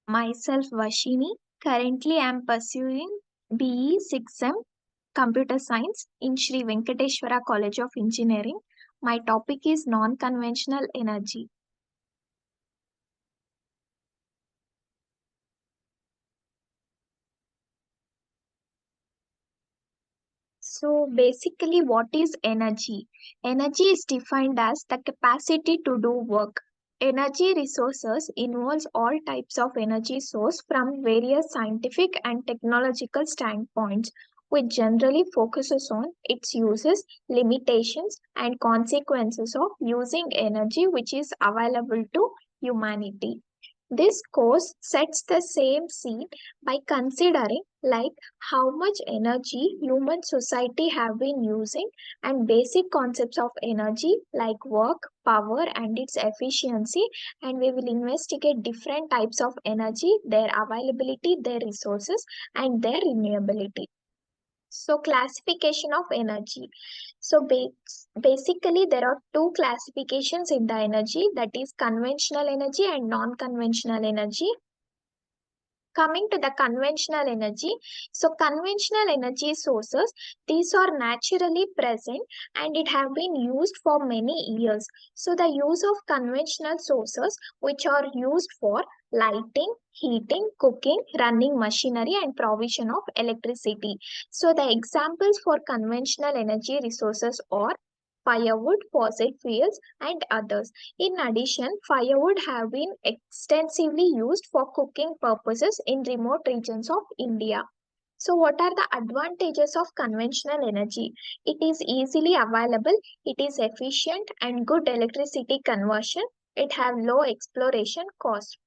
Myself Vashini. Currently I am pursuing BE 6M Computer Science in Sri Venkateshwara College of Engineering. My topic is non-conventional energy. So basically what is energy? Energy is defined as the capacity to do work. Energy resources involves all types of energy source from various scientific and technological standpoints, which generally focuses on its uses, limitations, and consequences of using energy which is available to humanity. This course sets the same scene by considering like how much energy human society have been using and basic concepts of energy like work, power and its efficiency, and we will investigate different types of energy, their availability, their resources and their renewability. So, classification of energy. So, basically, there are two classifications in the energy, that is conventional energy and non-conventional energy. Coming to the conventional energy, so conventional energy sources, these are naturally present and it have been used for many years. So the use of conventional sources which are used for lighting, heating, cooking, running machinery and provision of electricity. So the examples for conventional energy resources are firewood, fossil fuels and others. In addition, firewood have been extensively used for cooking purposes in remote regions of India. So what are the advantages of conventional energy? It is easily available, it is efficient and good electricity conversion, it have low exploration cost.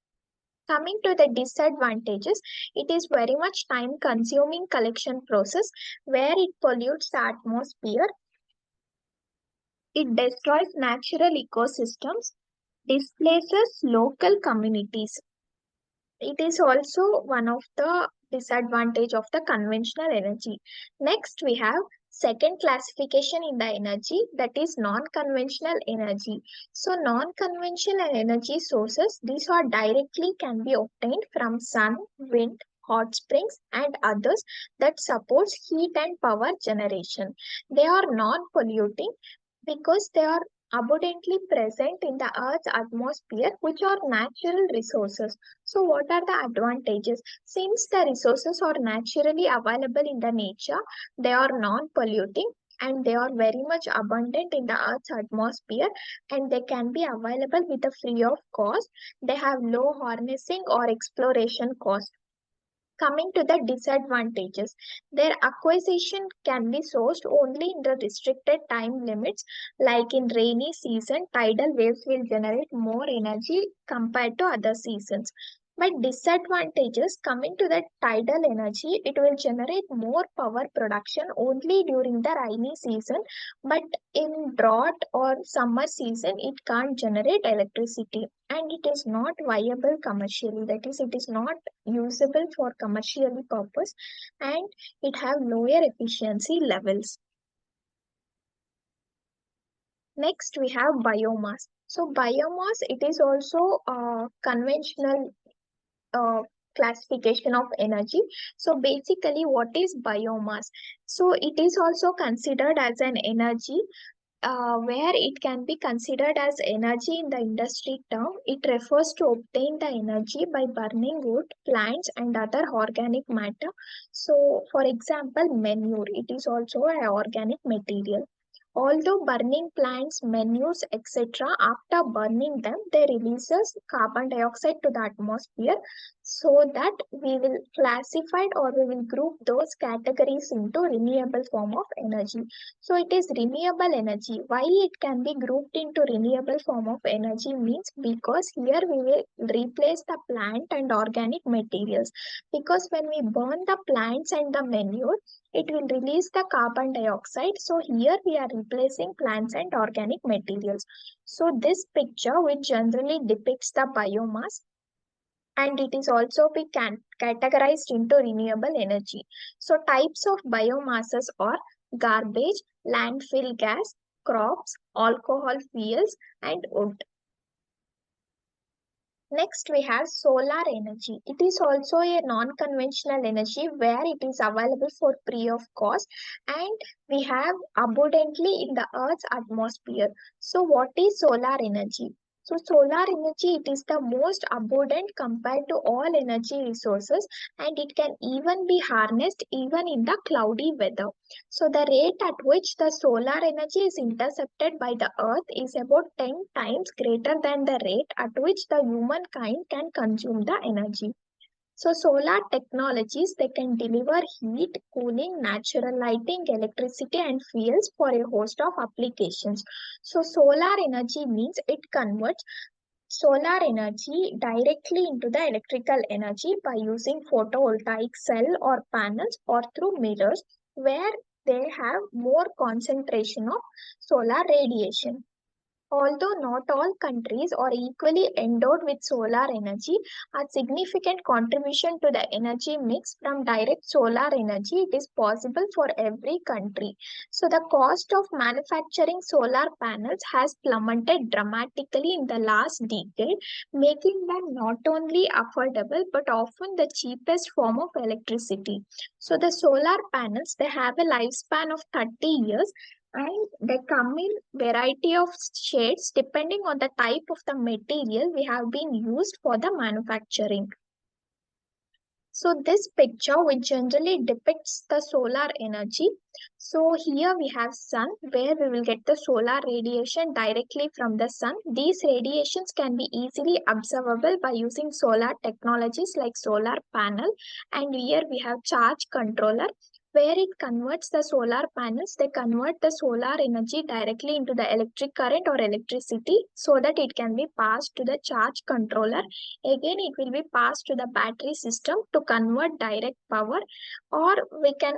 Coming to the disadvantages, it is very much time consuming collection process where it pollutes the atmosphere, it destroys natural ecosystems, displaces local communities. It is also one of the disadvantage of the conventional energy. Next, we have second classification in the energy, that is non-conventional energy. So non-conventional energy sources, these are directly can be obtained from sun, wind, hot springs and others that supports heat and power generation. They are non-polluting because they are abundantly present in the Earth's atmosphere, which are natural resources. So, what are the advantages? Since the resources are naturally available in the nature, they are non-polluting and they are very much abundant in the Earth's atmosphere and they can be available with a free of cost. They have low harnessing or exploration cost. Coming to the disadvantages, their acquisition can be sourced only in the restricted time limits, like in rainy season, tidal waves will generate more energy compared to other seasons. But disadvantages coming to the tidal energy, it will generate more power production only during the rainy season, but in drought or summer season, it can't generate electricity and it is not viable commercially. That is, it is not usable for commercial purpose and it have lower efficiency levels. Next we have biomass. So biomass, it is also a conventional uh, classification of energy. So basically what is biomass? So it is also considered as an energy, where it can be considered as energy in the industry term. It refers to obtain the energy by burning wood, plants, and other organic matter. So, for example, manure, it is also an organic material. Although burning plants, manures, etc., after burning them, they releases carbon dioxide to the atmosphere, so that we will classify or we will group those categories into renewable form of energy. So it is renewable energy. Why it can be grouped into renewable form of energy means because here we will replace the plant and organic materials. Because when we burn the plants and the manure, it will release the carbon dioxide. So here we are replacing plants and organic materials. So this picture which generally depicts the biomass and it is also be categorized into renewable energy. So types of biomasses are garbage, landfill gas, crops, alcohol fuels, and wood. Next, we have solar energy. It is also a non-conventional energy where it is available for free of cost and we have abundantly in the Earth's atmosphere. So, what is solar energy? So, solar energy it is the most abundant compared to all energy resources and it can even be harnessed even in the cloudy weather. So, the rate at which the solar energy is intercepted by the Earth is about 10 times greater than the rate at which the humankind can consume the energy. So, solar technologies they can deliver heat, cooling, natural lighting, electricity, and fuels for a host of applications. So, solar energy means it converts solar energy directly into the electrical energy by using photovoltaic cell or panels or through mirrors where they have more concentration of solar radiation. Although not all countries are equally endowed with solar energy, a significant contribution to the energy mix from direct solar energy it is possible for every country. So the cost of manufacturing solar panels has plummeted dramatically in the last decade, making them not only affordable but often the cheapest form of electricity. So the solar panels they have a lifespan of 30 years and they come in variety of shades depending on the type of the material we have been used for the manufacturing. So this picture which generally depicts the solar energy. So here we have sun where we will get the solar radiation directly from the sun. These radiations can be easily observable by using solar technologies like solar panel. And here we have charge controller where it converts the solar panels. They convert the solar energy directly into the electric current or electricity so that it can be passed to the charge controller. Again, it will be passed to the battery system to convert direct power, or we can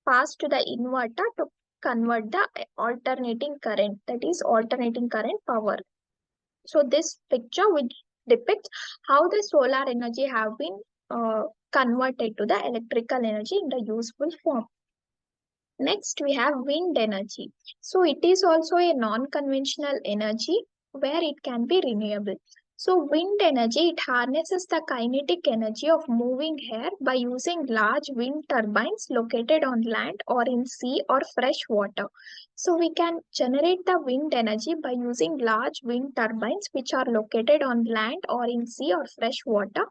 pass to the inverter to convert the alternating current, that is alternating current power. So this picture which depicts how the solar energy have been converted to the electrical energy in the useful form. Next, we have wind energy. So it is also a non-conventional energy where it can be renewable. So wind energy, it harnesses the kinetic energy of moving air by using large wind turbines located on land or in sea or fresh water. So we can generate the wind energy by using large wind turbines which are located on land or in sea or fresh water.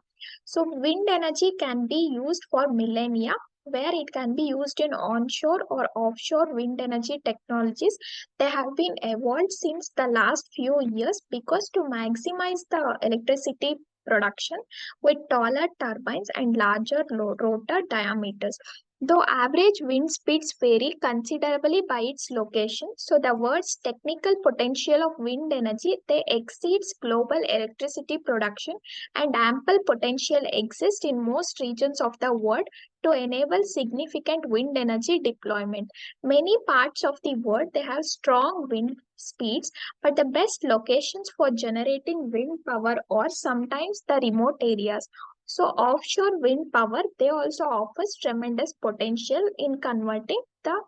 So wind energy can be used for millennia where it can be used in onshore or offshore wind energy technologies. They have been evolved since the last few years because to maximize the electricity production with taller turbines and larger rotor diameters. Though average wind speeds vary considerably by its location, so the world's technical potential of wind energy they exceeds global electricity production and ample potential exists in most regions of the world to enable significant wind energy deployment. Many parts of the world they have strong wind speeds, but the best locations for generating wind power are sometimes the remote areas. So offshore wind power they also offers tremendous potential in converting the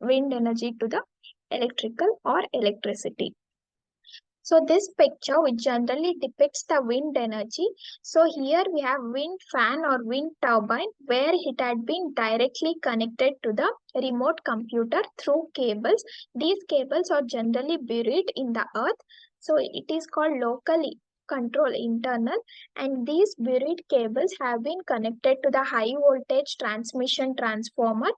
wind energy to the electrical or electricity. So this picture which generally depicts the wind energy. So here we have wind fan or wind turbine where it had been directly connected to the remote computer through cables. These cables are generally buried in the earth. So it is called locally control internal and these buried cables have been connected to the high voltage transmission transformer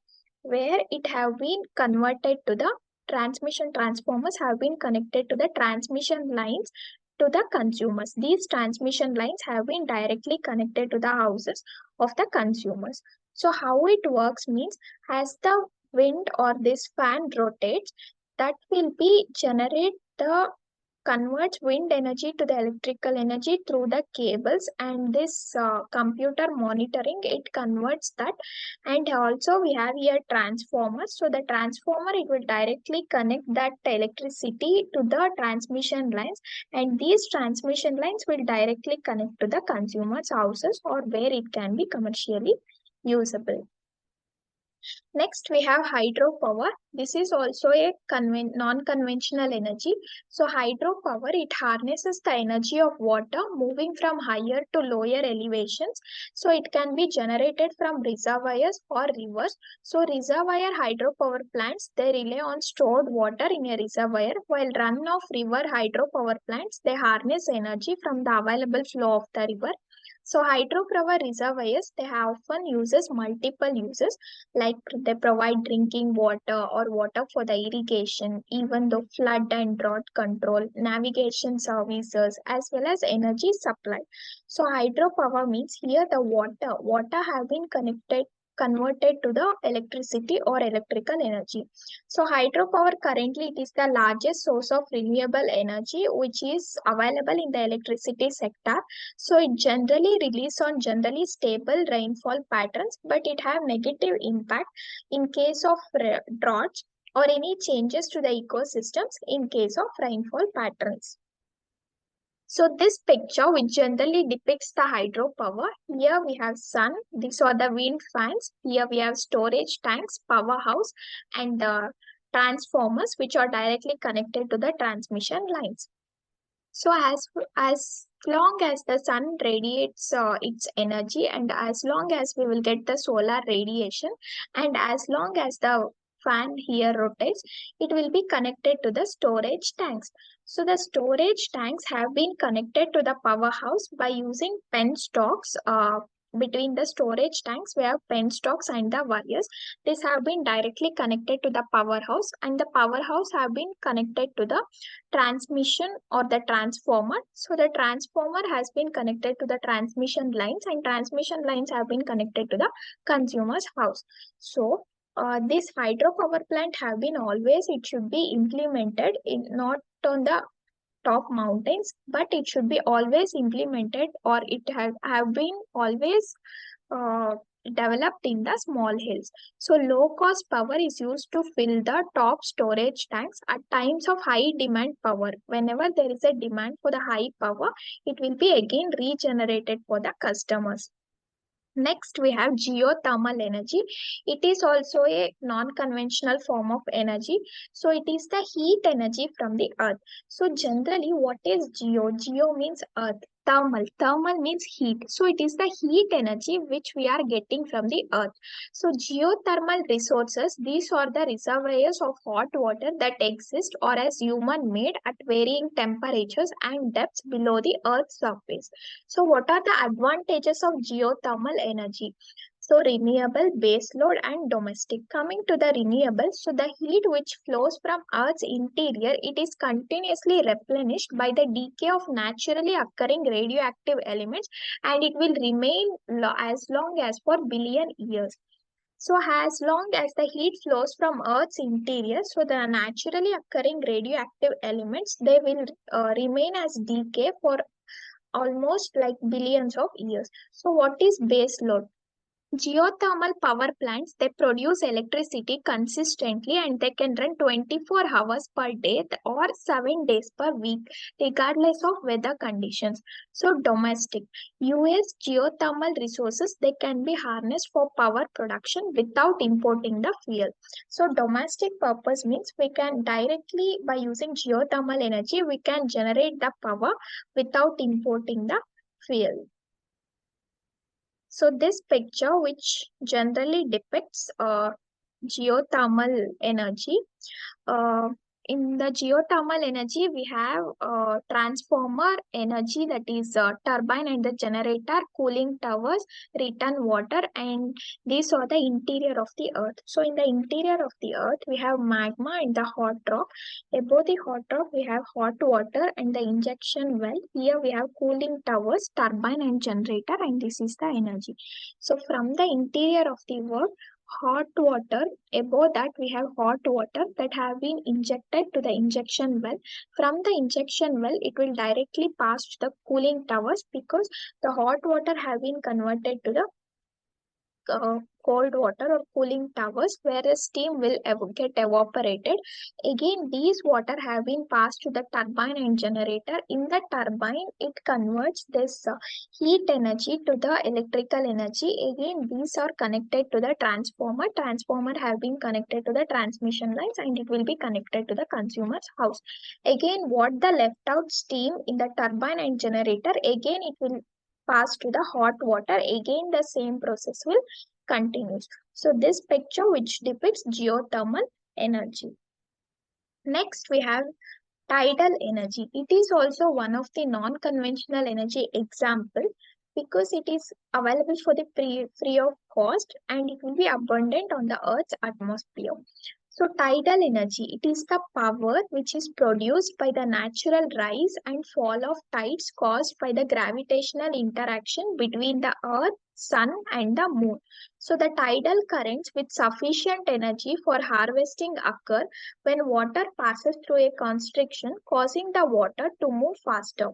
where it have been converted to the transmission transformers have been connected to the transmission lines to the consumers. These transmission lines have been directly connected to the houses of the consumers. So how it works means as the wind or this fan rotates, that will be generate the converts wind energy to the electrical energy through the cables and this computer monitoring it converts that and also we have here transformers. So the transformer it will directly connect that electricity to the transmission lines and these transmission lines will directly connect to the consumers houses or where it can be commercially usable. Next, we have hydropower. This is also a non-conventional energy. So hydropower, it harnesses the energy of water moving from higher to lower elevations. So it can be generated from reservoirs or rivers. So reservoir hydropower plants, they rely on stored water in a reservoir, while run-off river hydropower plants, they harness energy from the available flow of the river. So hydropower reservoirs, they have often uses multiple uses, like they provide drinking water or water for the irrigation, even though flood and drought control, navigation services, as well as energy supply. So hydropower means here the water have been converted to the electricity or electrical energy. So hydropower currently it is the largest source of renewable energy which is available in the electricity sector. So it generally relies on generally stable rainfall patterns, but it have negative impact in case of droughts or any changes to the ecosystems in case of rainfall patterns. So this picture which generally depicts the hydropower. Here we have sun, these are the wind fans. Here we have storage tanks, powerhouse, and transformers which are directly connected to the transmission lines. So as long as the sun radiates its energy, and as long as we will get the solar radiation, and as long as the fan here rotates, it will be connected to the storage tanks. So the storage tanks have been connected to the powerhouse by using penstocks. Between the storage tanks, we have penstocks and the wires. These have been directly connected to the powerhouse, and the powerhouse have been connected to the transmission or the transformer. So the transformer has been connected to the transmission lines, and transmission lines have been connected to the consumer's house. So this hydropower plant have been always, it should be implemented in not on the top mountains, but it should be always implemented, or it have been always uh, developed in the small hills. So low cost power is used to fill the top storage tanks at times of high demand power. Whenever there is a demand for the high power, it will be again regenerated for the customers. Next, we have geothermal energy. It is also a non-conventional form of energy. So it is the heat energy from the earth. So generally, what is geo? Geo means earth. Thermal. Thermal means heat. So it is the heat energy which we are getting from the earth. So geothermal resources, these are the reservoirs of hot water that exist or as human made at varying temperatures and depths below the earth's surface. So what are the advantages of geothermal energy? So renewable, base load and domestic. Coming to the renewable, so the heat which flows from Earth's interior, it is continuously replenished by the decay of naturally occurring radioactive elements, and it will remain as long as for billion years. So as long as the heat flows from Earth's interior, so the naturally occurring radioactive elements, they will remain as decay for almost like billions of years. So what is base load? Geothermal power plants, they produce electricity consistently and they can run 24 hours per day or 7 days per week, regardless of weather conditions. So domestic, US geothermal resources, they can be harnessed for power production without importing the fuel. So domestic purpose means we can directly, by using geothermal energy, we can generate the power without importing the fuel. So this picture, which generally depicts geothermal energy, uh, in the geothermal energy, we have transformer energy, that is turbine and the generator, cooling towers, return water, and these are the interior of the earth. So in the interior of the earth, we have magma and the hot rock. Above the hot rock, we have hot water and the injection well. Here we have cooling towers, turbine and generator, and this is the energy. So from the interior of the earth, hot water, above that we have hot water that have been injected to the injection well. From the injection well, it will directly pass to the cooling towers because the hot water have been converted to the cold water or cooling towers where the steam will get evaporated. Again, these water have been passed to the turbine and generator. In the turbine, it converts this heat energy to the electrical energy. Again, these are connected to the transformer. Transformer have been connected to the transmission lines and it will be connected to the consumer's house. Again, what the left out steam in the turbine and generator, again it will pass to the hot water. Again, the same process will continue. So this picture which depicts geothermal energy. Next, we have tidal energy. It is also one of the non-conventional energy example because it is available for the free of cost and it will be abundant on the Earth's atmosphere. So tidal energy, it is the power which is produced by the natural rise and fall of tides caused by the gravitational interaction between the Earth, Sun and the Moon. So the tidal currents with sufficient energy for harvesting occur when water passes through a constriction, causing the water to move faster.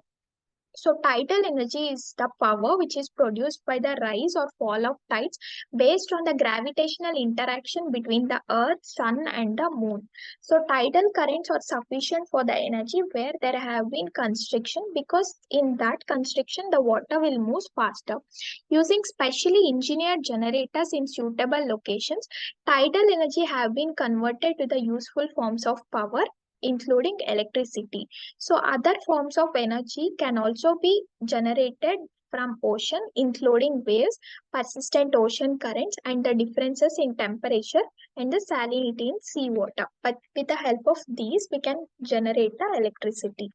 So tidal energy is the power which is produced by the rise or fall of tides based on the gravitational interaction between the earth, sun and the moon. So tidal currents are sufficient for the energy where there have been constriction because in that constriction the water will move faster. Using specially engineered generators in suitable locations, tidal energy have been converted to the useful forms of power including electricity. So other forms of energy can also be generated from ocean, including waves, persistent ocean currents, and the differences in temperature and the salinity in seawater. But with the help of these, we can generate the electricity.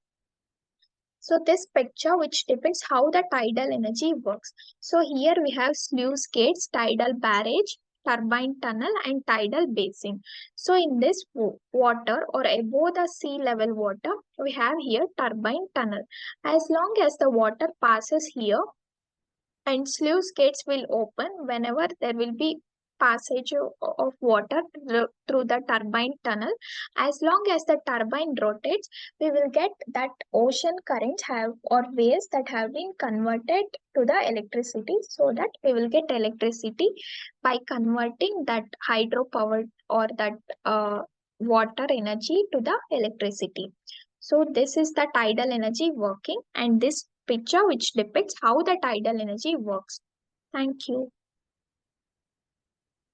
So this picture which depicts how the tidal energy works. So here we have sluice gates, tidal barrage, turbine tunnel and tidal basin. So in this water or above the sea level water, we have here turbine tunnel. As long as the water passes here, and sluice gates will open whenever there will be passage of water through the turbine tunnel. As long as the turbine rotates, we will get that ocean currents have or waves that have been converted to the electricity, so that we will get electricity by converting that hydropower or that water energy to the electricity. So this is the tidal energy working, and this picture which depicts how the tidal energy works. Thank you.